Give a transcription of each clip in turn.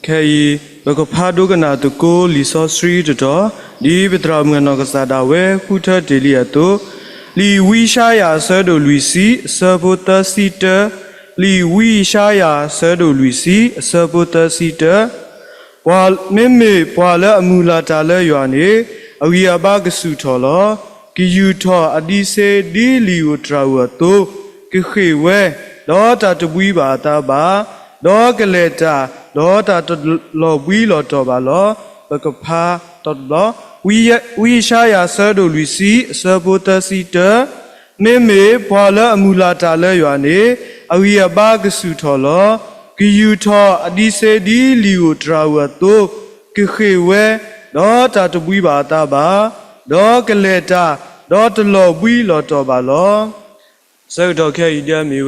Kay Bakapado Ganatuko, Lisa Street, Di Betramanogasada, Puta Deliato, Li Wishaya, Serdo Luisi, Sabota Sita, Li Wishaya, Serdo Luisi, Sabota Sita, while Meme Pala Mulatala Yuane, Aviabag Sutola, Kiyuta Adise, Di Liu Trawato, Kihiwe, Dota to Buiba Taba, Dog Leta, Dota to Lo Wilo Tobalo, Bakapa, Totlo, we Shaya Serdo Luisi, Sabota Sita, Meme Pala Mulatala Yuane, Aviabag Sutola, Kiyuta Adise, Di Liu Trawato, Kihiwe, Dota to Buiba Taba, Dog Leta, Dota Lo Wilo Tobalo. So, okay, dear me,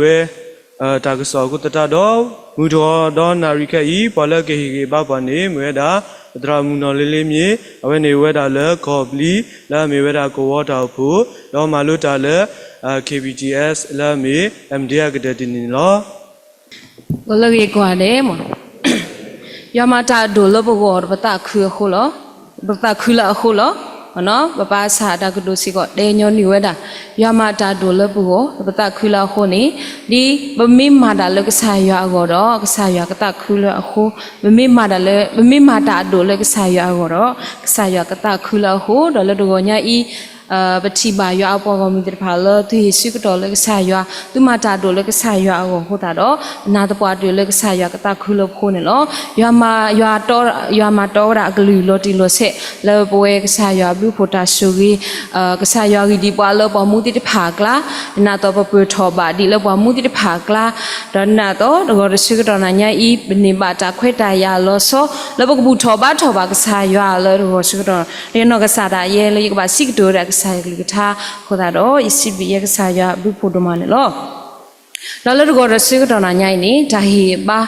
Tagaso, Gutado, Mudo, Don Narika E, Palaki, Baba name, Weda, Dramuno Lilimi, when they weda le, Cobly, La me weda go water poo, Don Maluta le, KBGS, La me, MDA in law. Well, Yamata do love war, but that cool holo, but that cooler holo. No, Papa Sada could do sigot, Daniel Nueda, Yamata do Labuo, Bata Kula Honi, the Bimada Luxaya Agoro, Sayakata Kula Ho, Bimada do Luxaya Agoro, Sayakata Kula Ho, the Ladonia E. Batiba, you are going to the parlor to his secret or like Saya, to Mata do like Saya or Hotado, another part you like Saya Katakula Honelo, Yamatora, Gluloti Lose, Love Boy, Saya, Bupota Sugi, Kasaya Dipala, Bamuti the Pagla, Nato Putoba, Dilla Bamuti the Pagla, Donato, the God secret on Anya E. Nibata Queta Loso, Labutoba, Toba, Saya, Lord Secret, Yenogasada, Yelly, by Sigdo. Saigita, Hodaro, Isibi, Saya, Bupudomano. Dollar got a secret on Anyani, Tahi Ba,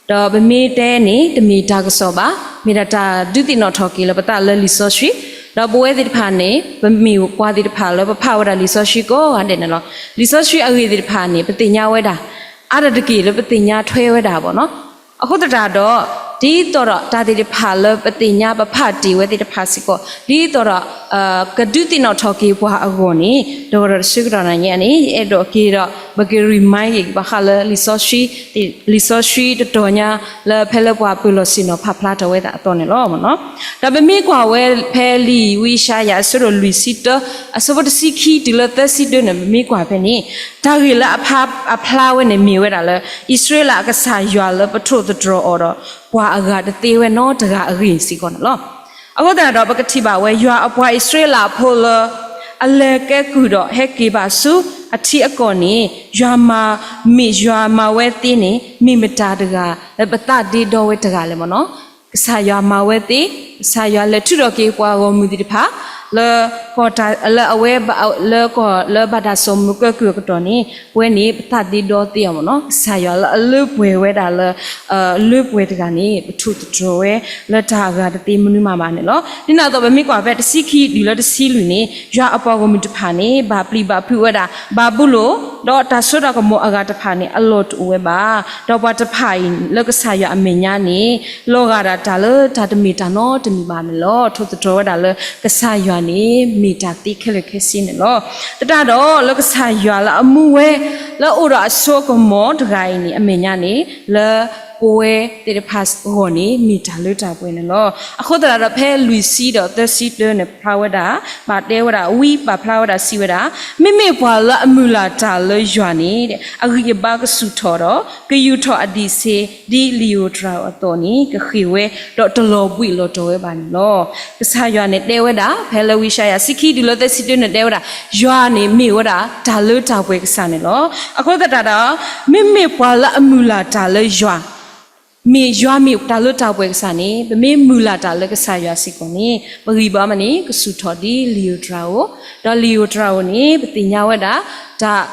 the Bemi Dani, the Me Tagasoba, Midata, duty not talking about Lisoshi, the boy the pane, Bemi, what the palo, but power Lisoshi go, and then a lot. Lisoshi away the pane, but the Yaweda, other the key, but the Yatweda, no? A Hodado. Di tora tadi di pala petinya bapati wedi di pasiko di tora keduti no toki buah agoni dora sugrana yani edo kira bagi remai bakal lisoshi de tonya le pele buah pilosino paplata weda atone lo no tapi mi kwa we peli wishaya suro luisito asobo siki dilata sido ne mi kwa peni tagi la apla we ne mi weda le Israel la ka sa ywa le patro the draw order Aga the Tewe not a greasy gon along. I got that up a tiba where you are a boy Israel polar, a leg kudo, heki basu, a tea coni, Jama, mi Jama wetini, mi metadaga, a batadi do with a galemono, Saya maweti, Saya letudoki, while mudipa, le kota le away le badasom mukakutoni, when it tadi do tiamono, Saya loop with a loop with gani, tooth troe, le taga the timunima manelo. Dinner the Miko vet siki, you let the siluni, ja apogum to pani, babli bapueda, babulo, dota soda como agata pani, a lot ueba, the water pine, Lucasaya amenyani, logara talo, tatamitano, to Mimamelo, to the troedale, Casaya. Mitati Kelekasin law. The dado, look as Hayala, a mue, la ura so commod, Raini, a menani, la poe, the past honey, mitaluta when law. A hoda pair Lucido, the seat done a powder, but they were a weep a powder siwada, Mime Pala mulata, le Joani, a Ribag Sutoro, Gayuto Adise, di Liutra Tony, Gahiwe, Dr. Lob Willoto Eban law. The Sayanet de Weda, Pella Wishaya, Siki, the Lotte Siduna Dewda, Joani, Miwada, Taluta Wake Sanelo, a hoda, Mime Pala mulata, le Joa. Me Joami Taluta Wexani, the me mulata like a Saya Sikoni, Baribamani, Sutodi, Liutrao, the Liutraoni, but the Yawada, ta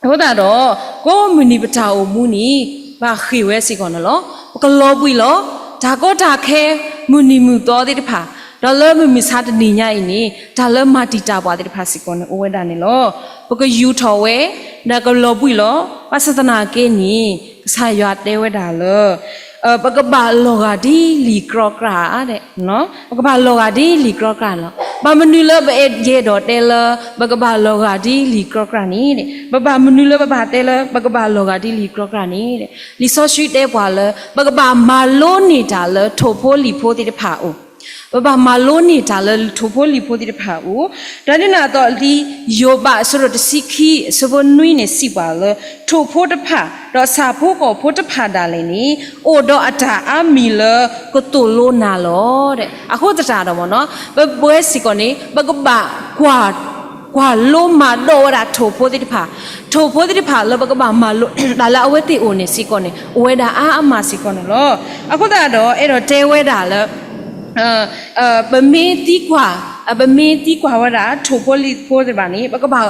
Hodado, go Munibata Muni, Bahiwe Sigonalo, Okalobilo, Tagota Ke, Munimuto de Pa, the love Miss Hat Nina ini, Tala Matita Badi Pasicon, Owedanilo, because you towe, the Golobilo, Pasatana Geni. Sayat de wedalo, ปกบาโลกาดีลีกรอกราเด้เนาะปกบาโลกาดีลีกรอกราเนาะบามนุเลบเอเยดอเตเลปกบาโลกาดีลีกรอกรานี่เด้บามนุเลบาเตเลปกบาโลกาดีลีกรอกรานี่เด้ลีซอชีเตบวาเลปกบามาโลนีตาเลโทโพลีโพติเดพาโอบามาโลนีตาเลโทโพลีโพติเดพาโอดานี่นาตอลีโยบาสรดสิคีสบนุยเนสิบาเลโทโพตพาดอซาโพก็โพตพาดาเลนี่โอดออัตาอามีเลก็ตุโลนาโลเดอะโคตตาดอมเนาะเบสิกอนี่บกบากว่าโลมาโดราโทโพติพาโทโพติพาเลบกบามาโลดาลาอเวติโอเนสิกอนี่อเวดาอามาสิกอนะโลอะโคตาดอเอดอเตเวดาเลบะเมตีกว่าบะเมตีกว่าว่าดาโทโพลีโพติบานี่บกบา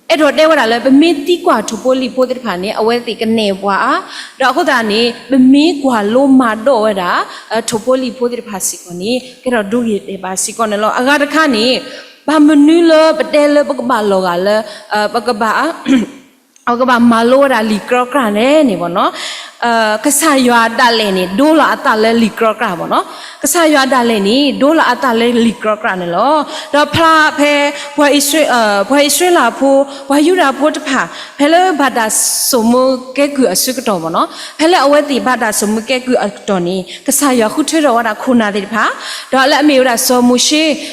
เอดอเตว่าดาเลบะเมตีกว่าโทโพลีโพติพานี่อเวติกะเนบวาดอโคตานี่บะเมกว่าโลมาโดวดาโทโพลีโพติพาสิกอนี่กะดอดูยีเตบาสิกอนะโลอะกาตะคานี่บามนุเลปะเตเลบกบาโลกาเลบกบาเอากบามาโลดาลีกรอกราเน่นี่บ่เนาะกษายาดาเลนี่โดลาอะตาเลลีกรอกราบ่เนาะกษายาดาเลนี่โดลาอะตาเลลีกรอกราเนลอดอพลาเพบวอิสราลาโพบวยูดาโพตะพาเพเลบาดาสมเกกุอสุกตอบ่เนาะเพเลอเวติบาดาสมเกกุอตอนี่กษายาคุเทรวดาคุณาติพาดอละเมวดาสมุเช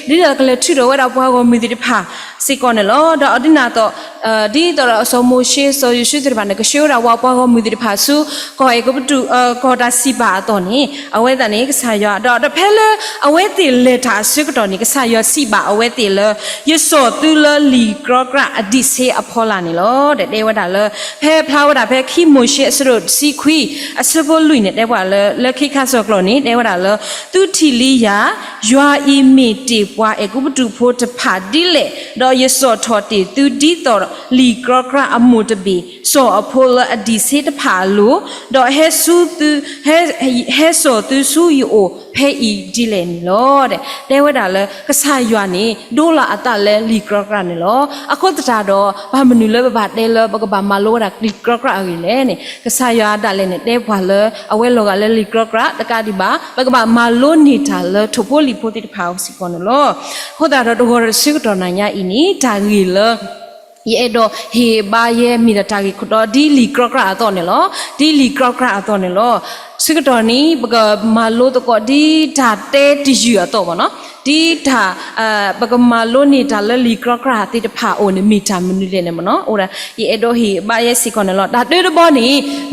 ดิดากเลทุรวดาบวก็มีติพาสิกอเนลอดอดินาตอဒီတော့ဆမိုရှေဆိုယူရှိတဲ့ဘာနဲ့ကရှိုးရာဝါပွားကမူဒီဖာစုကိုအေကပတူကောဒါစီပါတော့နေအဝဲတန်နေကဆာရတော့တဖဲလေအဝဲတီလေတာsứcတော့နေကဆာရစီပါအဝဲတီလေရစောတူလလီကရကရအဒီစေအဖော်လာနေလို့တဲ့တေဝတာလေဖဲဖလာဝတာဖဲခိမိုရှေစရုစီခွီအစဘလွိနေတဲ့ဘွာလေလက်ခိခါဆောကလို့နေတေဝတာလေသူထီလီယာယွာအီမီတီပွားအေကပတူဖို့တဖာဒီလေတော့ရစောထော်တီသူဒီတော့ลีกรกระอมุตบีโซอโพลอดีเซตผาลูดอเฮซูตุเฮโซตุซูยูโอเพอีดิเลนโลเดเดวดาเลกษายานี่โดลาอตาเลลีกรกระนี่โลอะโคตตาดอบามนุเลบาเดเลบกบามาโลดาลีกรกระอีเลนี่กษายาดาเลเนเดบวาเลอเวโลกาเลลีกรกระตะกาดิบาบกบามาโลนี่ตาเลทุโพลีโพติพาวสิกอนโลโคตาดอโดรสิกตอนาญาอีนี่ตากีเลये दो हे बा ये मिरा टागी खुदो दी ली क्रॉकरा तो ने लो दी ली क्रॉकरा तो ने लो सिगटोनी बग मालो तो को दी धाते टिजु तो बनो दी धा बग मालो नि डाल ली क्रॉकरा ति द फा ओ ने मीटा मनु ले ने बनो ओरा ये दो हे बा ये सिकोन ने लो दा दे दो बो नि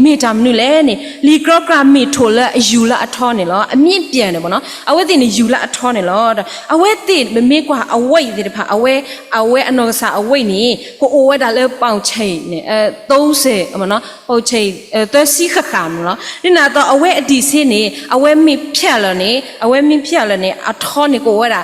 मीटा मनु ले ने ली क्रॉकरा मी थो ले यू ला अथो ने लो अ म्यिन प्यान ने बनो अवे ति ने यू ला अथो ने लो अवे ति मे क्वा अवे ति द फा अवे अनो सा अवे निကိုအိုဝဲတာလဲပေါင်ချိန်နေ30မနော်ပေါင်ချိန်တွဲစီခခမ်နော်ဒီနာတော့အဝဲအဒီစင်းနေအဝဲမိဖြက်လနေအဝဲမိဖြက်လနေအထောနေကိုဝဲတာ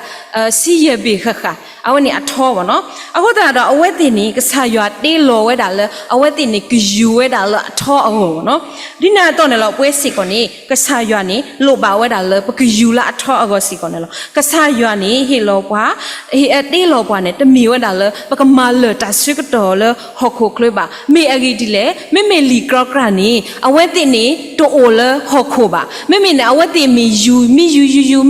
စီရပြီခခအဝဲနေအထောပါနော်အခုတတော့အဝဲတင်နေကဆာရွာတေးလော်ဝဲတာလဲအဝဲတင်နေကယူဝဲတာလဲအထောအောနော်ဒီနာတော့နေလို့ပွဲစီကောနေကဆာရွာနေလို့ပါဝဲတာလဲပကယူလာအထောအောစီကောနေလို့ကဆာရွာနေဟေလောပွားဟေတေးလောပွားနေတမီဝဲတာလဲပကမာလတာsứcတော်လဟခုခလပါမေအဂီဒီလေမေလီကရကရနီအဝဲတင်နေတိုအိုလဟခုပါမေနဲ့အဝဲတင်မီယူ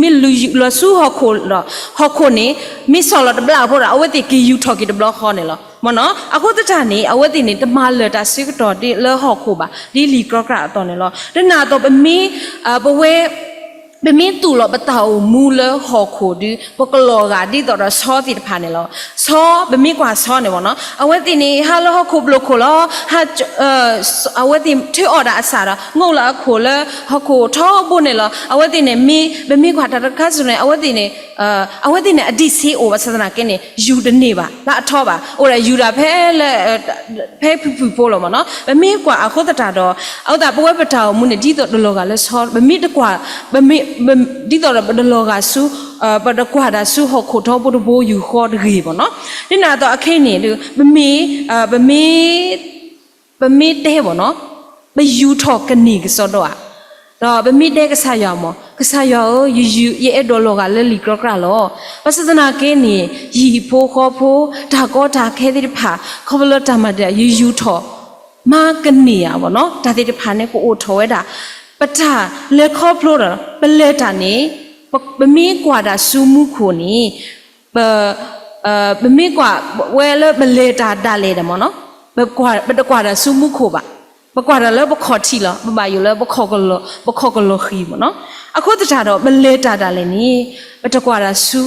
မေလူလဆူဟခုလဟခုနေမေဆော်လတဘလာဖို့အဝဲတင်ကီယူထော်ကီတဘလခေါ်နေလောမနော်အခုတတနေအဝဲတင်နေတမလတာsứcတော်ဒီလဟခုပါဒီလီကရကရတော်နေလောဒနာတော့ပမေဘဝဲเบมิตูลอบตามูเลหอโคดิปกลอกาดิตอรซอติพาเนลอซอเบมิกว่าซอเนบ่เนาะอเวตินี่ฮาลหอโคบลโคลอฮาอเวติที่ออดาสาระงอละโคเลหอโคทอบุเนลออเวตินี่มีเบมิกว่าตะคาสุเนอเวตินี่อดิซีโอวาสนาเกเนยูดเนบาละทอบาโอระยูดาเพเลเพผู้โปลอมเนาะเบมิกว่าอะโคตตาดอเอาตาปเวปตามุเนดิตอดลอกาเลซอเบมิตกว่าเบมิဒီတော့ဘဒလောကဆူဘဒကွာဒါဆူဟခုထောဘဒဘိုယူခေါ်တကြီးပေါ့နော်ဒီနာတော့အခင်းနေဘမေတဲပေါ့နော်ဘယူထောကနေကစောတော့တော့ဘမေတဲကဆာရမောကဆာရယူရဲ့ဒေါ်လောကလဲလီကရကလောပစဒနာကင်းနေရီဖိုးခေါ်ဖိုးဒါကောဒါခဲတဲ့ဖာခေါ်ဘလတမတဲ့ယူထောမာကနေရပေါ့နော်ဒါတဲ့ဖာနဲ့ကိုအိုထောဝဲတာပ ปะทาเลคอพโลดเปเลตานี่บะมีกว่าดาซูมุโคนี่บะมีกว่าเวลเปเลตาดาเลดะมอเนาะบะกว่าดาซูมุโคบะบะกว่าดาเลบะขอทีละบะบาอยู่เลบะขอกะโลขีมอเนาะအခုတခြားတော့မလဲတာတာလည်းနီဘတကွာတာဆူ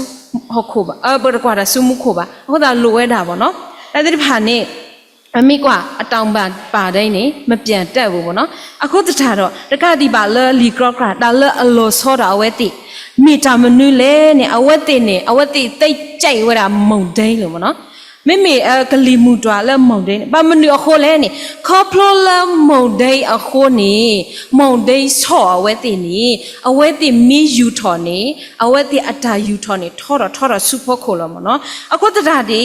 ဟုတ်ခုပါဘတကွာတာဆူမှုခုပါဟုတ်တာလိုဝဲတာပေါ့နော်အဲ့ဒီဖာနေအမိကွာအတောင်ပါတိုင်းနေမပြန်တက်ဘူးပေါ့နော်အခုတခြားတော့တကတိပါလလီကရကတာလအလိုဆောတာအဝဲတိမိတာမနုလဲနေအဝဲတိတိတ်ကြိုက်ဝဲတာမုံဒိန်းလို့ပေါ့နော်မေကလီမူတွာလဲမုံဒိန်းဘာမနုအခိုလဲနေခေါပလိုလမုံဒိန်းအခိုနေမုံဒိန်းဆောအဝဲတိနေအဝဲတိမီယူထော်နေအဝဲတိအတာယူထော်နေထော်တော့စုဖို့ခိုလောမနော်အခုတတာဒီ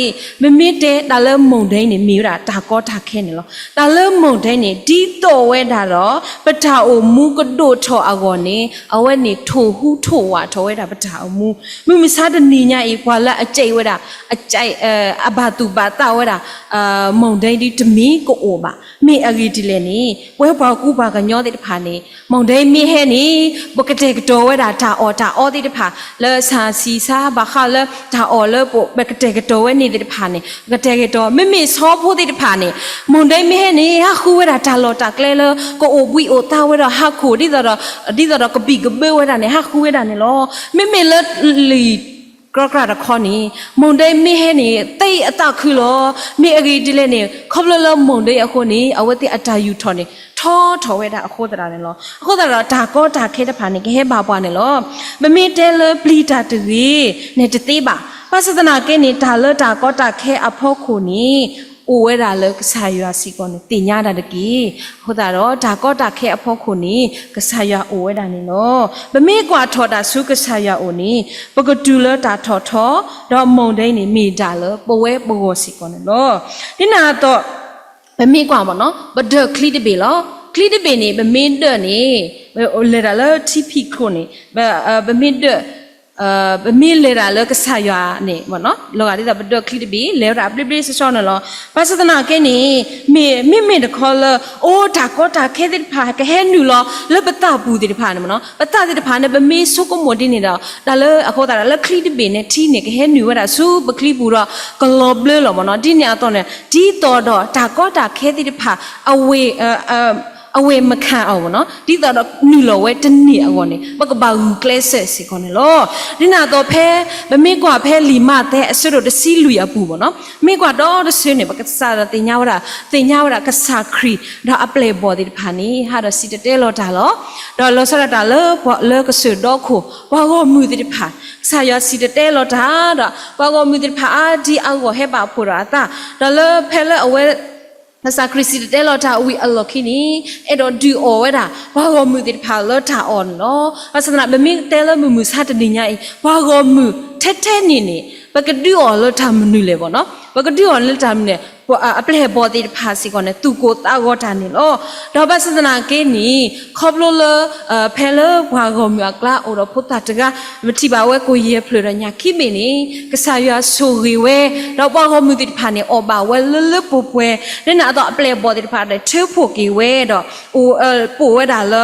မေတဲ့ဒါလဲမုံဒိန်းနေမိတာဒါကောတာခဲနေလောဒါလဲမုံဒိန်းနေဒီတော့ဝဲတာတော့ပထာအိုမူကဒိုထော်အကောနေအဝဲနေထိုဟုထိုဝါထော်ဝဲတာပထာအိုမူမစားတနေညာအေကွာလက်အကျိတ်ဝဲတာအကျိုက်အဘာတူပါတာဝဲတာမုံဒိန်းဒီတမီကိုအိုပါမေအဂီဒီလေနေဝဲပါကူပါကညောတဲ့တဖာနေမုံဒိန်းမေဟဲနေဘကတဲ့ကတော့ဝဲတာဒါအော်တဲ့တဖာလဲဆာစီစာဘာခါလဲဒါအော်လဲပိုဘကတဲ့ကတော့ဝဲနေတဲ့တဖာနေဘကတဲ့ကတော့မေဆောဖို့တဲ့တဖာနေမုံဒိန်းမေဟဲနေဟာခူဝဲတာဒါလော်တာကလဲလဲကိုအိုဘွီအိုတာဝဲတာဟာခူဒီတော့ကပိကဘေဝဲတာနေဟာခူဝဲတာနေလောမေလဲလီกรกระคอนี่มองได้ไม่เห็นนี่เตยอัตคือล้อมีอะไรดีเลยนี่คบแล้วมองได้อะคนนี้เอาไว้ที่อัตอยู่ทอนี่ทอไว้ได้อะโคตรอะไรล้อโคตรอะไรตาก็ตาแค่ตะผ่านนี่ก็ให้บาปวานนี่ล้อมันมีเตลปลีตาตรีเนี่ยจะตีบ่าภาษาหน้าแกนี่ตาเลตาก็ตาแค่อภคนนี้โอเวราเลกษายาสิก่อนติญาดาตะกี้ဟုတ်တာတော့ဒါကောတာခဲအဖို့ခုနီကဆာယာအိုဝဲတာနေနော်ဗမေကွာထော်တာဆုကဆာယာအိုနီပကတူလတာထော်တော့မုံဒိန်းနေမိတာလပဝဲပဝစီကောနော်ဒီနာတော့ဗမေကွာပေါ့နော်ဘဒခလီတပေလောခလီတပေနေဗမေဒနေလေတာလတီပီခုနေဗမေဒบะมีเลราเลกษายานี่บ่เนาะโลกาดิตะบดคลิตบีเลราปลิซอๆเนาะลอภาษานาแกนี่มีตะคอลโอ้ตาก็ตาแค่ติพาแกเฮนูลอเลปตาปูติพาเนาะปตาติพาเนี่ยบะมีสุกโมดินี่ดอตาเลอะโคตาเลคลิตบีเนี่ยทีเนี่ยแกเฮนูวะดาซูบคลิปูรอกลอบเลลอบ่เนาะดิเนี่ยตอนเนี่ยดีต่อดอตาก็ตาแค่ติพาอเวအဝေမခံအောင်နော်ဒီတော့နူလောဝဲတနည်းအကောနေဘကဘာဘူးကလဲဆက်စီကောနေလောဒီနာတော့ဖဲမမေကွာဖဲလီမတဲ့အဆွတ်တစီလူရပူပေါ့နော်မေကွာတော့တဆွေနေဘကစားတင်ညာဝရကစားခရီတော့အပလေဘော်ဒီဖာနီဟာတော့စီတဲလောတာလောတော့လောဆရတာလောကဆွတော့ခုဘာကိုမူဒီဖာဆာရစီတဲလောတာတော့ဘာကိုမူဒီဖာအာဒီအောက်ကိုဟဲပါဖူရာတာတော့လောဖဲလအဝဲภาษาคริสต์เตลอทาวีอลอคินีเอดอดูโอเวดาว่าก็มือติดพาลอทาอ่อนเนาะภาษาแบบมีเตลมือซาตนิญาอีว่าก็มือเทนี่ปกดูอลอทามนุเลยบ่เนาะปกดูอลอทามเนี่ยအပလေဘောတိဖာစီကောနဲ့သူကိုတာကောတာနေလို့တော့ဘာစဒနာကေနီခေါပလိုလဖဲလဘွာကောမြကလာအော်တော့ဖုတ်တာတကမတိပါဝဲကိုရေဖလရညာခိမီနီကဆာရဆိုရီဝဲတော့ဘွာကောမြတိဖာနေအော်ပါဝဲလပူပွဲနဲ့နာတော့အပလေဘောတိဖာတဲ့ထေဖို့ကီဝဲတော့အိုပိုဝဲတာလ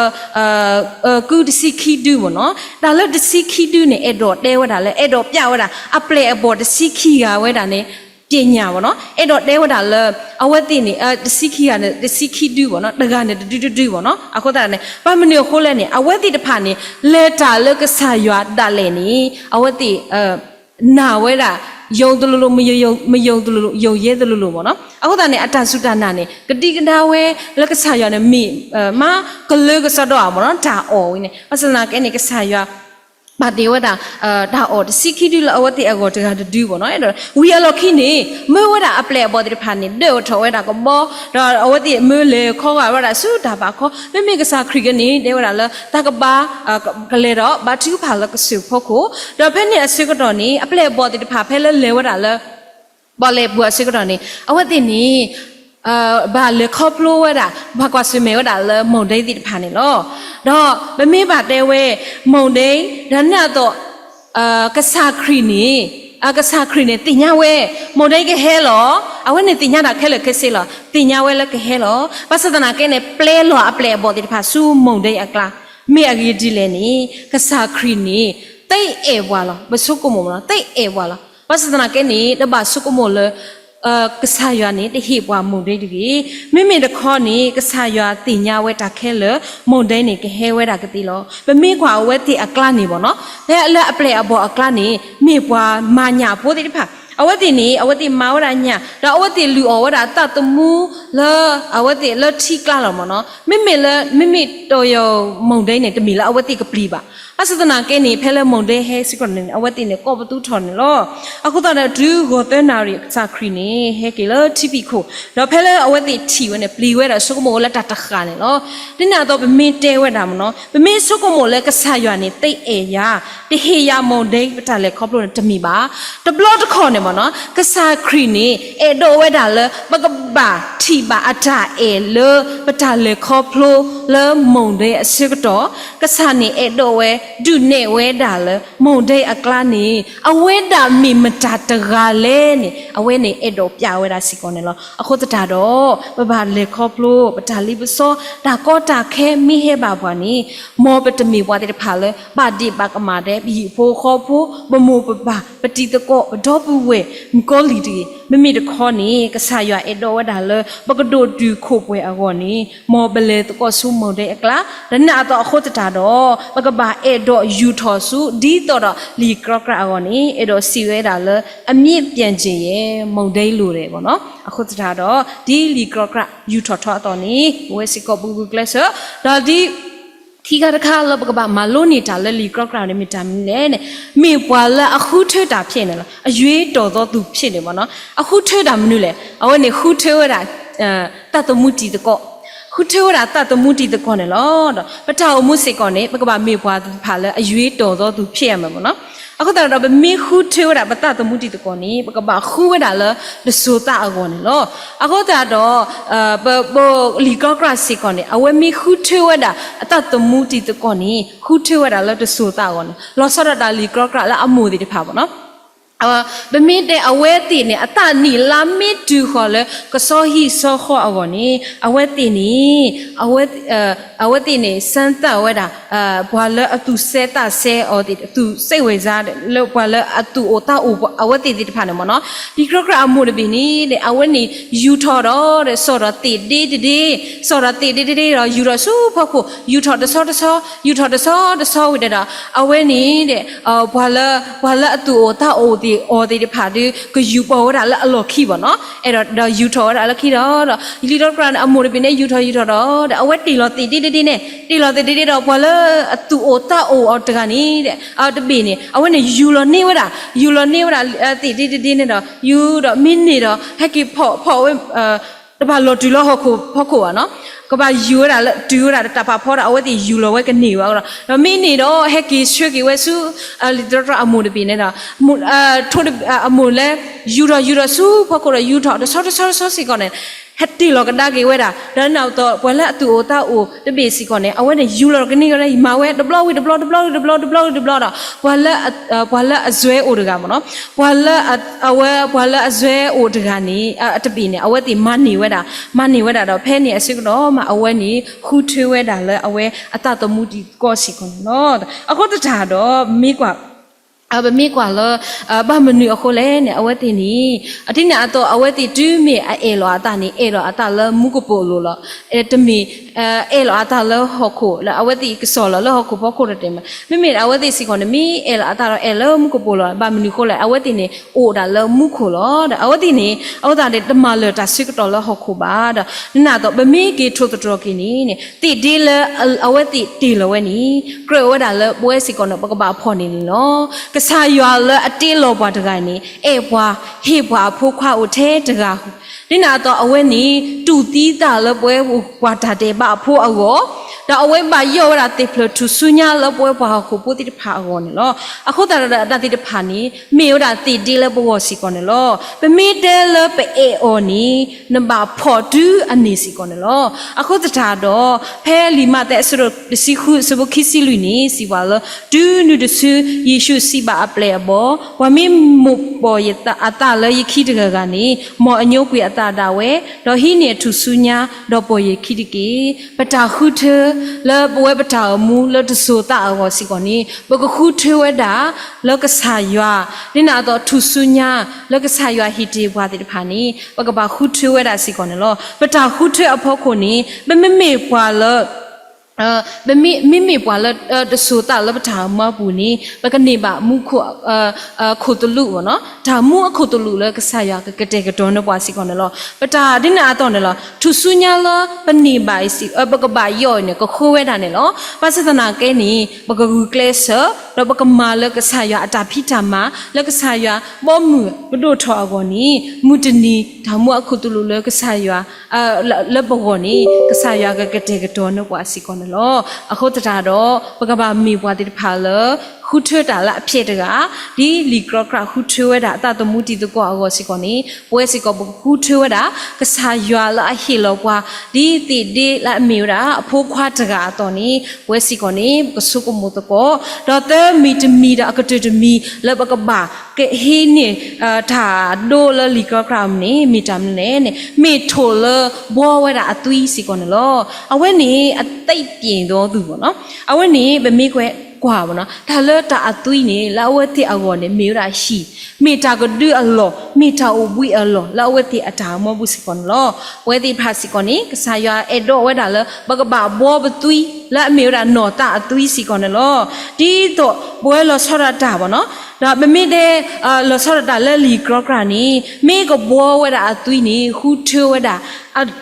ကူဒစီခီဒူမနော်ဒါလဒစီခီဒူနေအဲ့တော့တဲဝဲတာလဲအဲ့တော့ပြဝဲတာအပလေဘောဒစီခီကဝဲတာနေပညာပေါ့နော်အဲ့တော့တဲဝတာလဲအဝတ်တင်နေတစီခီကနေတစီခီဒူပေါ့နော်တကနေတူပေါ့နော်အခုတရနေပမနီခိုးလဲနေအဝတ်တိတဖာနေလဲတာလကဆာရွာတလဲနေအဝတ်တိနာဝဲတာယုံတလူလူမယုံတလူလူယုံရဲတလူလူပေါ့နော်အခုတရနေအတဆုတနာနေကတိကနာဝဲလကဆာရွာနေမိမကလေကဆတော့ပေါ့နော်ဒါအော်ဝင်းနေပစနာကဲနေကဆာရွာဘာတေဝတာဒါအော်စီခီဒီလအဝတိအကောတကတူပေါ့နော်အဲ့တော့ဝီယလော်ခီနေမေဝတာအပလေဘောတိဖာနေဒေထောဝဲတာကဘောတော့အဝတိမေလေခေါ်ကဝတာဆူတာပါခေါ်မေကစားခရီကနေဒေဝတာလတကဘာကလေတော့ဘာတူဖာလကဆူဖို့ကိုတော့ဖက်နေအစကတော့နေအပလေဘောတိဖာဖဲလေဝတာလဘောလေဘူအစကတော့နေအဝတိနေဘာလေခေါပလိုဝတာဘာကွာစမေဝတာလမုန်ဒိတိဖာနေလောတော့မမေးပါတဲဝဲမုန်ဒိဒါနာတော့ကဆာခရီနီ อากษาครีเนี่ยติญาเวโมได้ก็เฮลอเอาไว้ในติญาดาแค่เลยแค่สิลอติญาเวแล้วก็เฮลอภาษาตนาแกเนี่ยเปลลออเปลบอติพาสู้โมได้อักลามีอะไรดีเลยนี่กษาครีนี่ไตเอวาลอบสุกุโมละไตเอวาลอภาษาตนาแกนี่ดบาสุกุโมเลยกษายานี่ได้หีบว่าโมได้ดีไม่มีตะข้อนี้กษายาติญาเวตาแค่เลยโมได้นี่ก็เฮเวตากติลอเป็นมีกว่าเวทีอักลานี่บ่เนาะและอเปลอบอักลานี่มีกว่ามาญาโพติพาอวตินี้อวติมาวนญาแล้วอวติลูอวดาตตมูเลอวติเลที่กล้าหรอมั้งเนาะไม่มีตัวโยมงได้เนี่ยจะมีแล้วอวติกับปลีบะอาสตนาแกนี่เพลมงได้เฮสิก่อนเนี่ยอวติเนี่ยก็ประตูถอนเนาะอะคุตาเนี่ยดูโหเตนาริซาครีนี่เฮกิเลที่ปีโคแล้วเพลอวติทีวเนี่ยปลีเวดาสุกโมและตาตะคาเนี่ยเนาะนี่น่าตัวเป็นมีเตเวดามเนาะเป็นมีสุกโมและกษายานี่เตเอยาที่เฮียมงได้ไปตาเลยครอบครัวจะมีบาตบลอตะคอเนี่ยเนาะกษาครีนี่เอโดเวดาเลยบกบาทีบาอาจาเอเลปตาเลคอพลูเลมงเดอสิกตอกษานี่เอโดเวดูเนเวดาเลมงเดอักลานี่อเวดามีมจาตกาเลนี่อเวนี่เอโดปยาเวดาสิกอนเนลอโคตตาดอบาเลคอพลูปตาลิบโซดาก็ตาแค่มีเฮบาบวานี่มอปตมีวาติพาเลบาดิบากมาเดบีโพคอพูบมูปบาปฏิตะโกดอบเวมก็ลีดีไม่มีตะข้อนี้กษายาเอโดวดาเลยบกโดดูโคบเวอากอนี้มอเบเลตก็สู้โมเดอกละแล้วน่าต่อโคตตาดอบกบาเอโดยูทอสู้ดีต่อดลีกรอกระอากอนี้เอโดซีเวดาเลยอมีเปลี่ยนเจเยโมเดลูเรบ่เนาะโคตตาดอดีลีกรอกระยูทอทอตอนนี้เวสิกบุกเลเซอดาดีที่การค้าเราบอกว่ามาโลนี่จ่าเลยลีกรอกราวเนี่ยมีจำเนี่ยมีกว่าละอะคู่เธอด่าเพี้ยนเลยอายุต่อตัวเพี้ยนเลยมั้งเนาะอะคู่เธอด่ามันนู่นเลยเอาวันนี้คู่เธอด่าตัดตัวมุจีตะก็คู่เธอด่าตัดตัวมุจีตะก็เนี่ยล้อพระเจ้ามุสิก่อนเนี่ยบอกว่ามีกว่าผ่านเลยอายุต่อตัวเพี้ยนมั้งเนาะအခုတော့ဗမေခုထေဝရပတတမှုတိတကောနိပကဘာခုဝဒါလဒဆိုတာအကောနိလောအခုတော့ဘလီကောကရစီကောနိအဝမေခုထေဝဒါအတတမှုတိတကောနိခုထေဝဒါလဒဆိုတာကောနိလောစရဒါလီကောကရလအမှုတိတဖာပေါ့နော်ဘမေတဲ့အဝဲတိနေအတနီလာမီတူခေါ်လေကစောဟီစောခေါ်အကောနိအဝဲတိနေအဝဲတိနေစန်တဝဲဒါဘွာလအတူစဲတာစဲအော်တိအတူစိတ်ဝင်စားတယ်လောဘွာလအတူအိုတာအိုအဝဲတိတိတဖာနေမနော်ဒီကရကအမှုတပီနေတဲ့အဝဲနေယူထော်တော့တဲ့စောတော့တိတိစောတော့တိတိတော့ယူတော့ဆူဖို့ကိုယူထော်တစောယူထော်တစောဝိတတာအဝဲနေတဲ့ဘွာလအတူအိုတာအိုဒီအော်ဒီဖာဒီကယူပေါ်တာလည်းအလော်ခိပါနော်အဲ့တော့ယူထော်တာလည်းခိတော့ဒီတော့ကရအမှုတပီနေယူထော်တော့တဲ့အဝဲတီလောတိတိနဲ့တီလောတိတော့ဘွာလအတူအိုတာအိုအော်တကနေတဲ့တပီနေအဝဲနေယူလောနေဝတာတိနဲ့တော့ယူတော့မင်းနေတော့ဟက်ကီဖော်ဝဲတပါလော်တူလောဟခုဖောက်ခုပါနော်ကဘာယူရတာတူရတာတပါဖော်တာအဝဲတီယူလောဝဲကနေပါတော့မင်းနေတော့ဟက်ကီရွှေကီဝဲစုလီတော့အမှုတပီနေတော့ထိုးအမှုလဲယူတော့စုဖောက်ခုတော့ယူတော့ဆောစီကောနေဟက်တီလောကဒါကေဝဲတာဒါနောက်တော့ဘွယ်လက်အတူအိုတာအိုတပေစီကောနေအဝဲနေယူလောကနေရမာဝဲဒဘလောတော့ဘွယ်လက်အဇွဲအိုတကမနော်ဘွယ်လက်အဇွဲအိုတကနေအတပီနေအဝဲတီမနီဝဲတာတော့ဖဲနေအစစ်တော့မအဝဲနေခူထွေးဝဲတာလဲအဝဲအတတမှုဒီကောစီကောနော်အခုတထားတော့မိကွာဘမေကွာလဘာမနူအခုလဲနဲ့အဝဲတင်နီအတိနာတော့အဝဲတီဒူးမေအေလောအတာနေအေလောအတာလမုကပိုလိုလအဲတမီအေလောအတာလဟခုလအဝဲတီကစောလလဟခုဘခုရတဲ့မေအဝဲတီစီကောနေမီအေလောအတာတော့အေလောမုကပိုလဘာမနူခိုလဲအဝဲတီနေအိုဒါလမုခိုလောအဝဲတီနေအဝတာတဲ့တမလတာစစ်တော်လဟခုပါဒါနာတော့ဘမေကေထိုတော်ကီနီနေတိဒီလအဝဲတီတီလဝဲနီကရဝဒါလဘွဲစီကောနဘကဘာဖော်နေလောကဆာရွာလအတေးလောဘတကိုင်နေအေဘွာဟေဘွာဖိုးခွာဦးထဲတကားဒီနာတော့အဝဲနီတူတီးတာလပွဲဝါတာတေဘအဖိုးအော ဒါအဝဲပါယောရာတေဖလထူဆုညာလပွဲပါခုပိုတိတဖာကောနေလောအခုတရတာတိတဖာနီမေယောရာတိဒီလဘောစီကောနေလောပမေတဲလပအေအောနီနဘာဖော်တူအနေစီကောနေလောအခုတတာတော့ဖဲလီမတဲ့ဆိုတော့စီခုစဘခိစီလူနီစီဝါလဒူနုဒဆူယေရှုစီဘာအပလေဘောဝမီမုပေါ်ယတအတလယခိတကကနေမော်အညိုကွေအတတာဝဲတော့ဟိနေထူဆုညာတော့ပေါ်ယခိတကေပတာခုထလပွဲပတာမူလတဆိုတာအောစီကောနီဘကခုထဝဒါလကဆာယွာဒီနာတော့ထူဆုညာလကဆာယွာဟိတေဘွာတိတဖာနီဘကဘာခုထဝဒါစီကောနလောပတာခုထအဖို့ကိုနီမမေဘွာလဘမိပွာလတဆူတာလပထာမပူနီပကနေပါမုခုခုတလူဘောနော်ဒါမုအခုတလူလကဆာယကတဲ့ကတော်နပွားစီကောနလောပတာဒီနာတော့နလောသူဆုညာလပနေပါစီပကဘာယောနေကခိုးဝဲတာနေလောပစသနာကဲနီပကဂူကလဆာရပကမာလကဆာယအတာဖိတာမလကဆာယဘောမှုဘဒိုထောကောနီမုတနီဒါမုအခုတလူလကဆာယလဘကောနီကဆာယကတဲ့ကတော်နပွားစီကောလောအခုတတာတော့ပကဘာမီဘွားတိဖာလခုထွတာလာအဖြစ်တကဒီလီကရကခုထွတာအတတမှုတီတကောအောစီကောနေပွဲစီကောခုထွတာကဆာရွာလာအဟီလောပွားဒီတိဒီလာမီရာအဖိုးခွားတကတော့နေပွဲစီကောနေကဆုကမှုတကောတော့တဲမီတမီတာအကတတမီလဘကဘာကဟီနေဒါဒိုလလီကရကနေမီတမ်နေမီထိုလဘောဝဲတာအသွီးစီကောနေလောအဝဲနေအသိပ်ပြင်တော်သူပေါ့နော်အဝဲနေဗမေခွဲกว่าบ่เนาะဒါလတာအသွီးနေလာဝတ်တိအကောနေမေရာရှိမေတာကဒူအလောမေတာအဝီအလောလာဝတ်တိအတာမဘူးစီကွန်လောဝဲတိဖာစီကွန်နေကစားရအဲ့တော့ဝဲတာလဘကဘာဘောဘသွီလာမေရာနော်တာအသွီးစီကွန်လောဒီတော့ဘွဲလောဆောရတာบ่เนาะဒါမမေတဲ့လောဆောရတာလဲလီကရကနီမေကဘောဝဲတာအသွီးနေခူထွဝဲတာ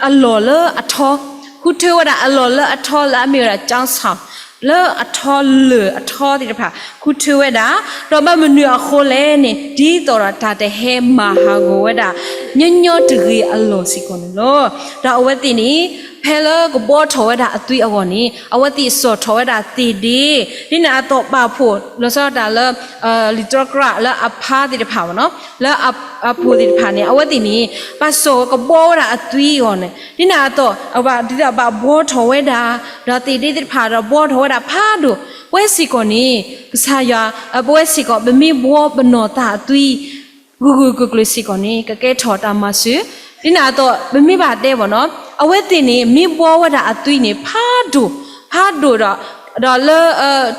အလောလအထောခူထွဝဲတာအလောလအထောလာမေရာចောင်းဆောင်လေအထောလေအထောတိတဖာခုထွေးဝဲတာတော့မမနွေခိုးလဲနေဒီတော်တာတဲ့ဟဲမဟာကိုဝဲတာညညတကြီးအလောစီကွန်လောဒါအဝဲတင်နေဖဲလကဘောထောဝဲတာအသွေးအကောနေအဝဲတိစောထောဝဲတာတီဒီဒီနာတော့ပါဖို့လောစောတာလလီတရကရလအဖာတိတဖာဗောနော်လအဖူတိတဖာနေအဝဲတင်နေပါစောကဘောတာအသွေးရောနေဒီနာတော့အဘဒီတော့ဘာဘောထောဝဲတာဒါတီဒီတိတဖာတော့ဘောထောဝဲတာဖာတို့ဝဲစီကောနေကစားရဘဝဲစီကောဘမီဘောဘနောတာအသွေးဂူဂူစီကောနေကကဲထောတာမဆူဒီနာတော့မမိပါတဲ့ဗောနော်အဝဲတင်နေမိဘောဝတာအသွိနေဖာဒိုတော့လေ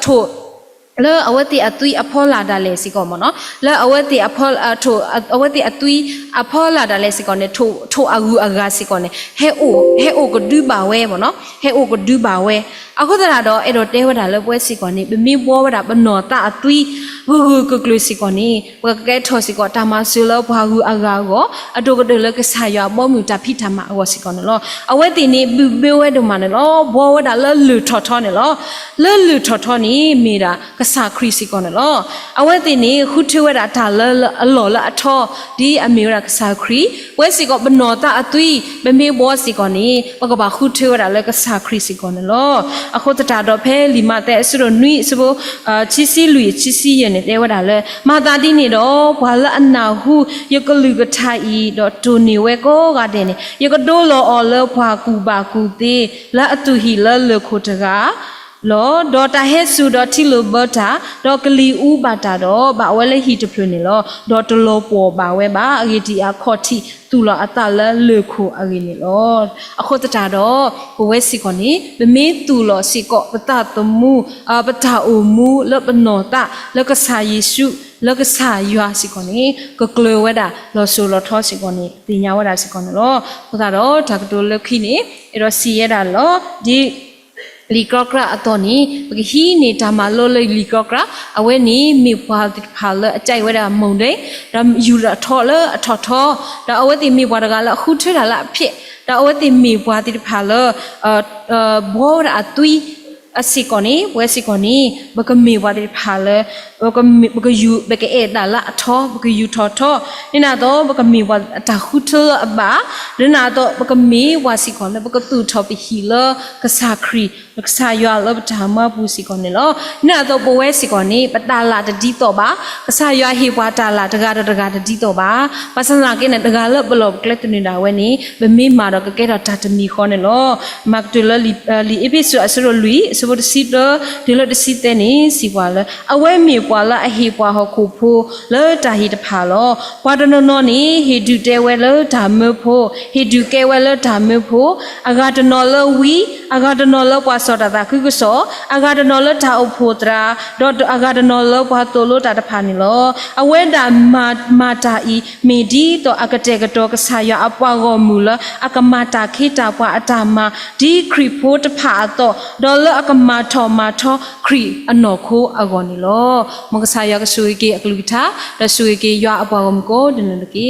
ထိုလေအဝဲတိအသွိအဖောလာတာလေစီကောမနော်လေအဝဲတိအဖောထိုအဝဲတိအသွိအဖောလာတာလေစီကောနေထိုအဂူအဂါစီကောနေဟဲအိုကဒူပါဝဲဗောနော်ဟဲအိုကဒူပါဝဲအခုတရာတော့အဲ့တော့တဲဝတာလေပွဲစီကောနေမိဘောဝတာဘနောတာအသွိဂူကကလစီကောနေဘကဲထောစီကောတာမဆူလောဘာဂူအဂါကိုအတုကတလေကဆာရဘောမြူတာဖိထမအောစီကောနေလောအဝဲတင်နေဘေဝဲဒမနေလောဘောဝတာလေလူထောနေလောလေလူထောနေမိတာကဆာခရီစီကောနေလောအဝဲတင်နေခုထွေဝတာဒါလေအလောလအထောဒီအမေရာကဆာခရီဝဲစီကောဘနောတာအသွိမမေဘောစီကောနေဘကဘာခုထွေဝတာလေကဆာခရီစီကောနေလောအခုတတာတော့ဖဲလီမတဲ့ဆူရနွိစဘောချီစီလူချီစီရနေတဲ့ဝတာလေမာတာတိနေတော့ဘာလအနာဟုယကလူကထိုင်တော့တူနေဝဲကိုကတဲ့နေယကဒိုလောအော်လောဖွာကူပါကူသေးလာအတူဟီလလခိုတကားလောဒေါ်တာဟဲဆူဒေါ်တီလိုဘတာဒေါ်ကလီဦးဘာတာတော့ဘာဝဲလေဟီတဖလနေလောဒေါ်တလောပေါ်ဘာဝဲဘာအဂီတီအခေါ်တီတူလာအတလလေခိုအဂီနေလောအခုတတာတော့ဘဝဲစီကောနေမမေးတူလောစီကောပတတမှုပတာအိုမှုလပနောတာလကဆာယေရှုလကဆာယွာစီကောနေကကလဝဲတာလောဆိုလောထောစီကောနေတင်ညာဝဲတာစီကောနေလောဟိုတာတော့ဒါကတိုလခိနေအဲ့တော့စီရတာလောဒီလီကရအတော်နီပကဟီနေတာမလောလလီကရအဝဲနီမိဘွားတိဖာလအကြိုက်ဝဲတာမုံတဲ့ဒါယူရထောလအထောထောဒါအဝဲတိမိဘွားတကလအခုထွေးတာလအဖြစ်ဒါအဝဲတိမိဘွားတိဖာလဘောရအသွီ အစီကောနီဝဲစီကောနီဘကမီဝါဒီဖာလေဘကယူဘကအေဒါလာအထောဘကယူထောထောနိနာတော့ဘကမီဝါတာခုထအဘာနိနာတော့ဘကမီဝါစီကောလေဘကတူထောပဟီလကဆာခရီကဆာရွာလဘတာမပူစီကောနေလောနိနာတော့ဘဝဲစီကောနီပတာလာတတိတော့ပါကဆာရွာဟေပွားတာလာတကာတကာတတိတော့ပါပစနာကေနတကာလဘလောကလက်တနေတာဝဲနီဘမီမာတော့ကကဲတော့တာတမီခေါနေလောမက်တူလလီအပိဆိုအစရလူစဘစီဒဒီလတစီတဲနေစီပွာလအဝဲမြေပွာလအဟေပွာဟခုဖိုလောတာဟီတဖာလောပွာဒနောနောနီဟေဒူတဲဝဲလောဓာမဖိုဟေဒူကဲဝဲလောဓာမဖိုအဂါတနောလောဝီအဂါတနောလောပွာစောတာခုကစောအဂါတနောလောဓာအဖိုတရာဒေါ်အဂါတနောလောပွာတိုလောတာတဖာနီလောအဝဲဒါမာတာဤမေဒီတော့အကတဲ့ကတော့ကဆာရအပွားကောမူလအကမာတာခေတာပွာအတာမဒီခရီဖိုတဖာတော့ဒေါ်လအကမာထောမာထောခရီအနော်ခိုးအကောနီလောမကဆာရကဆူကေအကလူတာတဆူကေရွာအပွားကောမကိုဒနလကေ